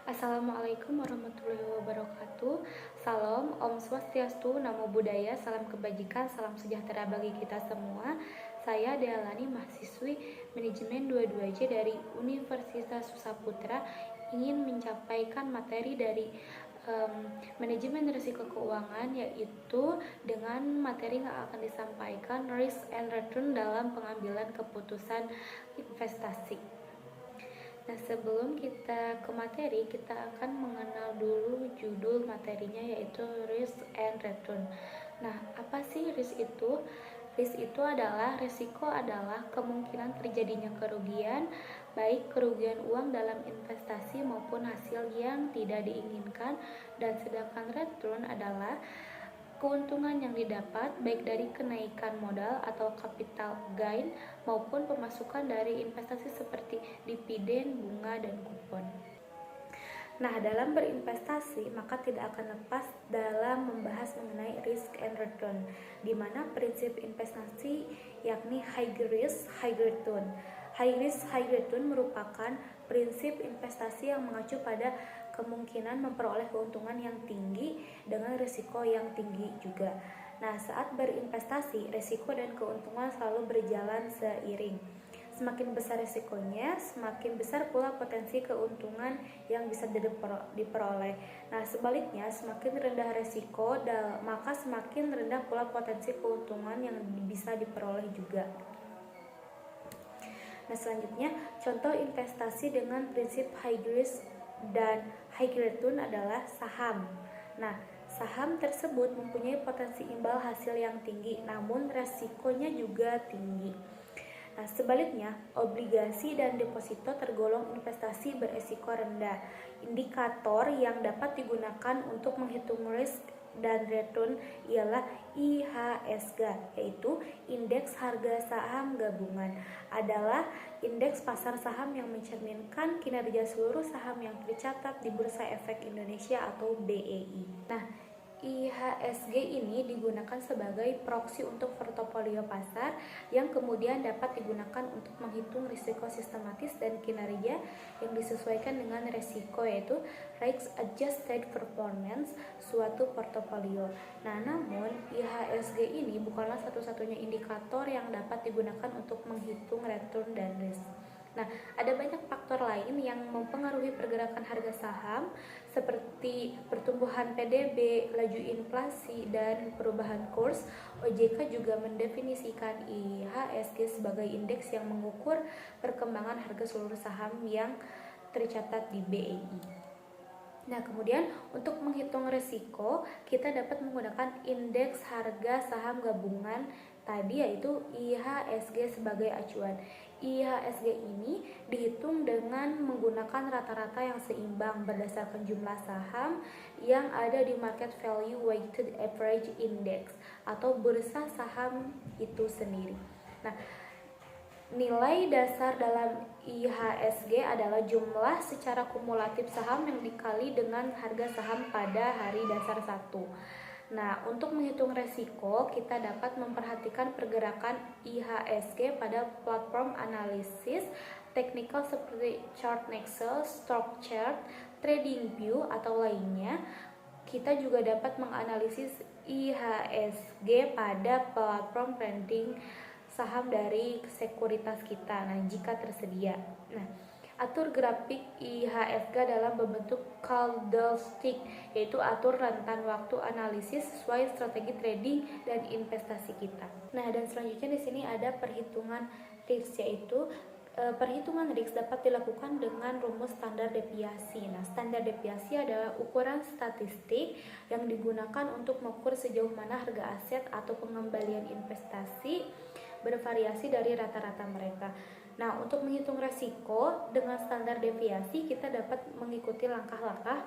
Assalamualaikum warahmatullahi wabarakatuh. Salam, Om Swastiastu, Namo Buddhaya, salam kebajikan, salam sejahtera bagi kita semua. Saya Dealani, mahasiswi Manajemen 22J dari Universitas Susaputra, ingin menyampaikan materi dari manajemen risiko keuangan, yaitu dengan materi yang akan disampaikan risk and return dalam pengambilan keputusan investasi. Nah, sebelum kita ke materi, kita akan mengenal dulu judul materinya, yaitu Risk and Return. Nah, apa sih risk itu? Risk itu adalah risiko, adalah kemungkinan terjadinya kerugian, baik kerugian uang dalam investasi maupun hasil yang tidak diinginkan. Dan sedangkan return adalah keuntungan yang didapat baik dari kenaikan modal atau capital gain maupun pemasukan dari investasi seperti dividen, bunga, dan kupon. Nah, dalam berinvestasi maka tidak akan lepas dalam membahas mengenai risk and return, di mana prinsip investasi yakni high risk, high return. High risk, high return merupakan prinsip investasi yang mengacu pada kemungkinan memperoleh keuntungan yang tinggi dengan risiko yang tinggi juga. Nah, saat berinvestasi, risiko dan keuntungan selalu berjalan seiring. Semakin besar risikonya, semakin besar pula potensi keuntungan yang bisa diperoleh. Nah, sebaliknya, semakin rendah risiko, maka semakin rendah pula potensi keuntungan yang bisa diperoleh juga. Nah, selanjutnya, contoh investasi dengan prinsip high risk dan high return adalah saham. Nah, saham tersebut mempunyai potensi imbal hasil yang tinggi, namun resikonya juga tinggi. Nah, sebaliknya, obligasi dan deposito tergolong investasi beresiko rendah. Indikator yang dapat digunakan untuk menghitung risk dan return ialah IHSG, yaitu Indeks Harga Saham Gabungan. Adalah indeks pasar saham yang mencerminkan kinerja seluruh saham yang tercatat di Bursa Efek Indonesia atau BEI. Nah, IHSG ini digunakan sebagai proksi untuk portofolio pasar yang kemudian dapat digunakan untuk menghitung risiko sistematis dan kinerja yang disesuaikan dengan risiko, yaitu risk adjusted performance suatu portofolio. Nah, namun IHSG ini bukanlah satu-satunya indikator yang dapat digunakan untuk menghitung return dan risk. Nah, ada banyak faktor lain yang mempengaruhi pergerakan harga saham seperti pertumbuhan PDB, laju inflasi, dan perubahan kurs. OJK juga mendefinisikan IHSG sebagai indeks yang mengukur perkembangan harga seluruh saham yang tercatat di BEI. Nah, kemudian untuk menghitung risiko, kita dapat menggunakan indeks harga saham gabungan tadi, yaitu IHSG sebagai acuan. IHSG ini dihitung dengan menggunakan rata-rata yang seimbang berdasarkan jumlah saham yang ada di Market Value Weighted Average Index atau bursa saham itu sendiri. Nah, nilai dasar dalam IHSG adalah jumlah secara kumulatif saham yang dikali dengan harga saham pada hari dasar 1. Nah, untuk menghitung resiko, kita dapat memperhatikan pergerakan IHSG pada platform analisis teknikal seperti ChartNexus, StockChart, TradingView, atau lainnya. Kita juga dapat menganalisis IHSG pada platform trading saham dari sekuritas kita, nah jika tersedia. Nah, atur grafik IHSG dalam bentuk candlestick, yaitu atur rentan waktu analisis sesuai strategi trading dan investasi kita. Nah, dan selanjutnya di sini ada perhitungan risk, yaitu perhitungan risk dapat dilakukan dengan rumus standar deviasi. Nah, standar deviasi adalah ukuran statistik yang digunakan untuk mengukur sejauh mana harga aset atau pengembalian investasi bervariasi dari rata-rata mereka. Nah, untuk menghitung resiko dengan standar deviasi, kita dapat mengikuti langkah-langkah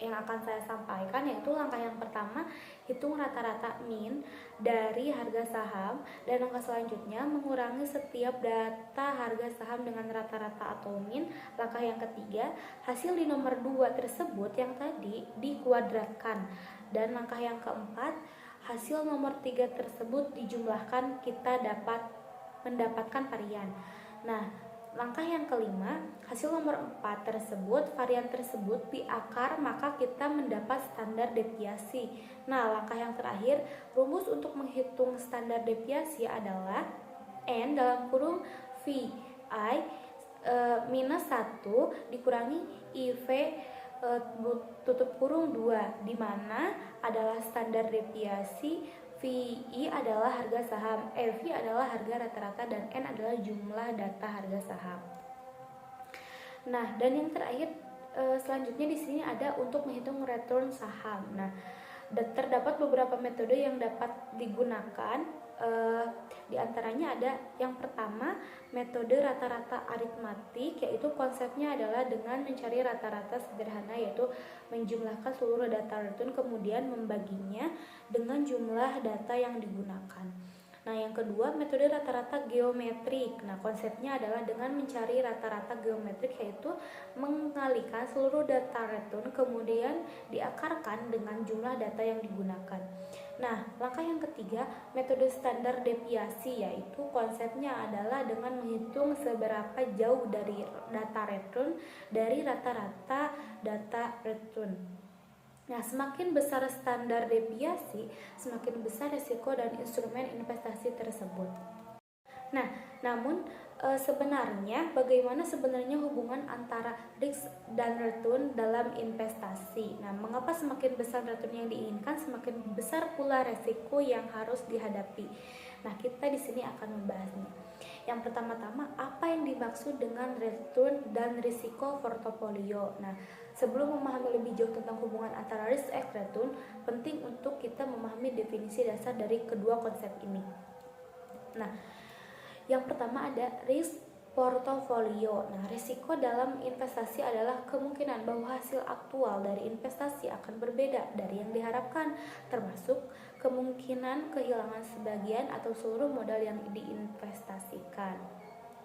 yang akan saya sampaikan, yaitu langkah yang pertama, hitung rata-rata min dari harga saham, dan langkah selanjutnya mengurangi setiap data harga saham dengan rata-rata atau min. Langkah yang ketiga, hasil di nomor 2 tersebut yang tadi dikuadratkan, dan langkah yang keempat, hasil nomor 3 tersebut dijumlahkan, kita dapat mendapatkan varian. Nah, langkah yang kelima, hasil nomor 4 tersebut, varian tersebut diakar, maka kita mendapat standar deviasi. Nah, langkah yang terakhir, rumus untuk menghitung standar deviasi adalah N dalam kurung VI minus 1 dikurangi IV tutup kurung 2, di mana adalah standar deviasi, VI adalah harga saham, V adalah harga rata-rata, dan N adalah jumlah data harga saham. Nah, dan yang terakhir selanjutnya di sini ada untuk menghitung return saham. Nah, terdapat beberapa metode yang dapat digunakan. Di antaranya ada yang pertama, metode rata-rata aritmatik, yaitu konsepnya adalah dengan mencari rata-rata sederhana, yaitu menjumlahkan seluruh data return kemudian membaginya dengan jumlah data yang digunakan. Nah, yang kedua, metode rata-rata geometrik. Nah, konsepnya adalah dengan mencari rata-rata geometrik, yaitu mengalikan seluruh data return kemudian diakarkan dengan jumlah data yang digunakan. Nah, langkah yang ketiga, metode standar deviasi, yaitu konsepnya adalah dengan menghitung seberapa jauh dari data return dari rata-rata data return. Nah, semakin besar standar deviasi, semakin besar risiko dan instrumen investasi tersebut. Nah, namun sebenarnya bagaimana sebenarnya hubungan antara risk dan return dalam investasi? Nah, mengapa semakin besar return yang diinginkan, semakin besar pula risiko yang harus dihadapi? Nah, kita di sini akan membahasnya. Yang pertama-tama, apa yang dimaksud dengan return dan risiko portofolio? Nah, sebelum memahami lebih jauh tentang hubungan antara risk and return, penting untuk kita memahami definisi dasar dari kedua konsep ini. Nah, yang pertama ada risk portofolio. Nah, risiko dalam investasi adalah kemungkinan bahwa hasil aktual dari investasi akan berbeda dari yang diharapkan, termasuk kemungkinan kehilangan sebagian atau seluruh modal yang diinvestasikan.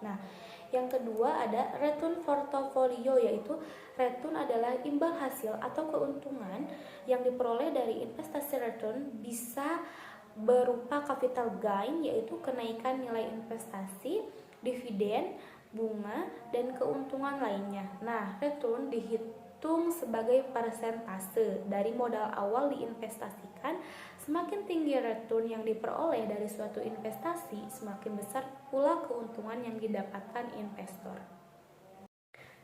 Nah, yang kedua ada return portofolio, yaitu return adalah imbal hasil atau keuntungan yang diperoleh dari investasi. Return bisa berupa capital gain, yaitu kenaikan nilai investasi, dividen, bunga, dan keuntungan lainnya. Nah, return dihitung sebagai persentase dari modal awal diinvestasikan. Semakin tinggi return yang diperoleh dari suatu investasi, semakin besar pula keuntungan yang didapatkan investor.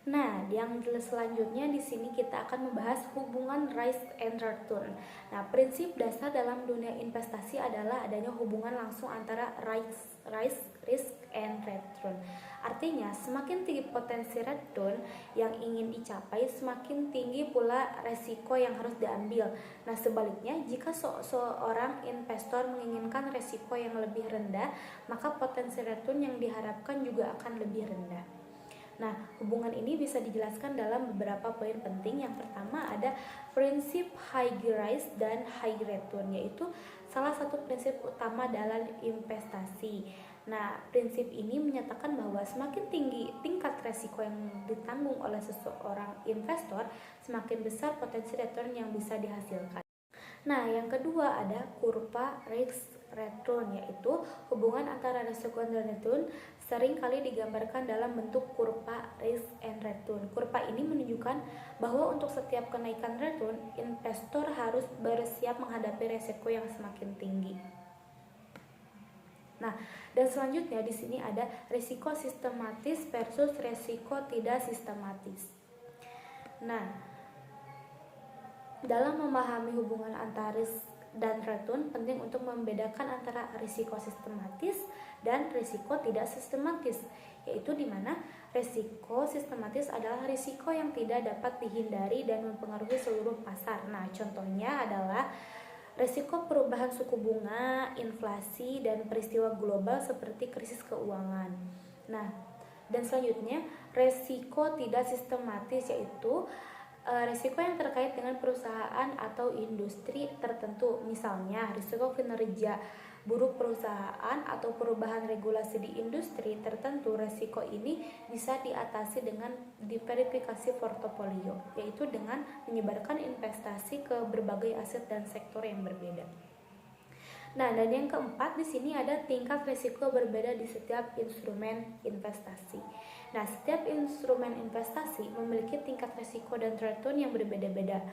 Nah, yang selanjutnya di sini kita akan membahas hubungan risk and return. Nah, prinsip dasar dalam dunia investasi adalah adanya hubungan langsung antara risk and return. Artinya, semakin tinggi potensi return yang ingin dicapai, semakin tinggi pula resiko yang harus diambil. Nah, sebaliknya, jika seorang investor menginginkan resiko yang lebih rendah, maka potensi return yang diharapkan juga akan lebih rendah. Nah, hubungan ini bisa dijelaskan dalam beberapa poin penting. Yang pertama ada prinsip high risk dan high return, yaitu salah satu prinsip utama dalam investasi. Nah, prinsip ini menyatakan bahwa semakin tinggi tingkat resiko yang ditanggung oleh seseorang investor, semakin besar potensi return yang bisa dihasilkan. Nah, yang kedua ada kurva risk return, yaitu hubungan antara risiko dan return sering kali digambarkan dalam bentuk kurva risk and return. Kurva ini menunjukkan bahwa untuk setiap kenaikan return, investor harus bersiap menghadapi risiko yang semakin tinggi. Nah, dan selanjutnya di sini ada risiko sistematis versus risiko tidak sistematis. Nah, dalam memahami hubungan antara risk dan return, penting untuk membedakan antara risiko sistematis dan risiko tidak sistematis, yaitu di mana risiko sistematis adalah risiko yang tidak dapat dihindari dan mempengaruhi seluruh pasar. Nah, contohnya adalah risiko perubahan suku bunga, inflasi, dan peristiwa global seperti krisis keuangan. Nah, dan selanjutnya risiko tidak sistematis, yaitu risiko yang terkait dengan perusahaan atau industri tertentu, misalnya risiko kinerja buruk perusahaan atau perubahan regulasi di industri tertentu. Risiko ini bisa diatasi dengan diversifikasi portofolio, yaitu dengan menyebarkan investasi ke berbagai aset dan sektor yang berbeda. Nah, dan yang keempat di sini ada tingkat risiko berbeda di setiap instrumen investasi. Nah, setiap instrumen investasi memiliki tingkat risiko dan return yang berbeda-beda.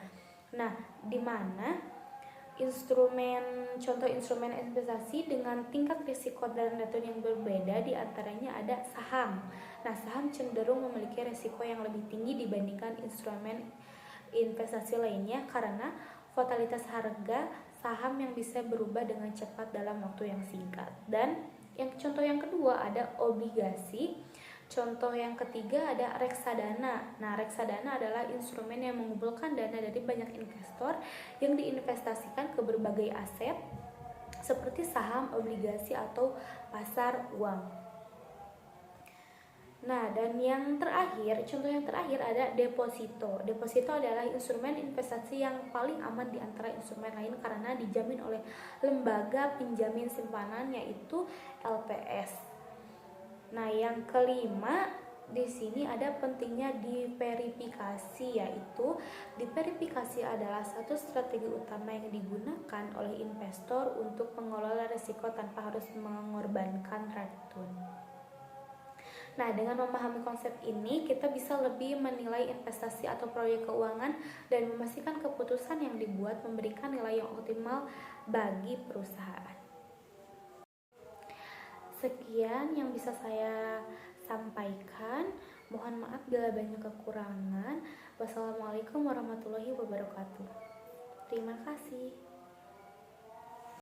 Nah, di mana contoh instrumen investasi dengan tingkat risiko dan return yang berbeda diantaranya ada saham. Nah, saham cenderung memiliki risiko yang lebih tinggi dibandingkan instrumen investasi lainnya karena volatilitas harga saham yang bisa berubah dengan cepat dalam waktu yang singkat. Dan contoh yang kedua ada obligasi. Contoh yang ketiga ada reksadana. Nah, reksadana adalah instrumen yang mengumpulkan dana dari banyak investor yang diinvestasikan ke berbagai aset seperti saham, obligasi, atau pasar uang. Nah, dan contoh yang terakhir ada deposito. Deposito adalah instrumen investasi yang paling aman di antara instrumen lain karena dijamin oleh lembaga penjamin simpanan yaitu LPS. Nah, yang kelima di sini ada pentingnya diverifikasi, yaitu diverifikasi adalah satu strategi utama yang digunakan oleh investor untuk mengelola risiko tanpa harus mengorbankan return. Nah, dengan memahami konsep ini, kita bisa lebih menilai investasi atau proyek keuangan dan memastikan keputusan yang dibuat memberikan nilai yang optimal bagi perusahaan. Sekian yang bisa saya sampaikan. Mohon maaf bila banyak kekurangan. Wassalamualaikum warahmatullahi wabarakatuh. Terima kasih.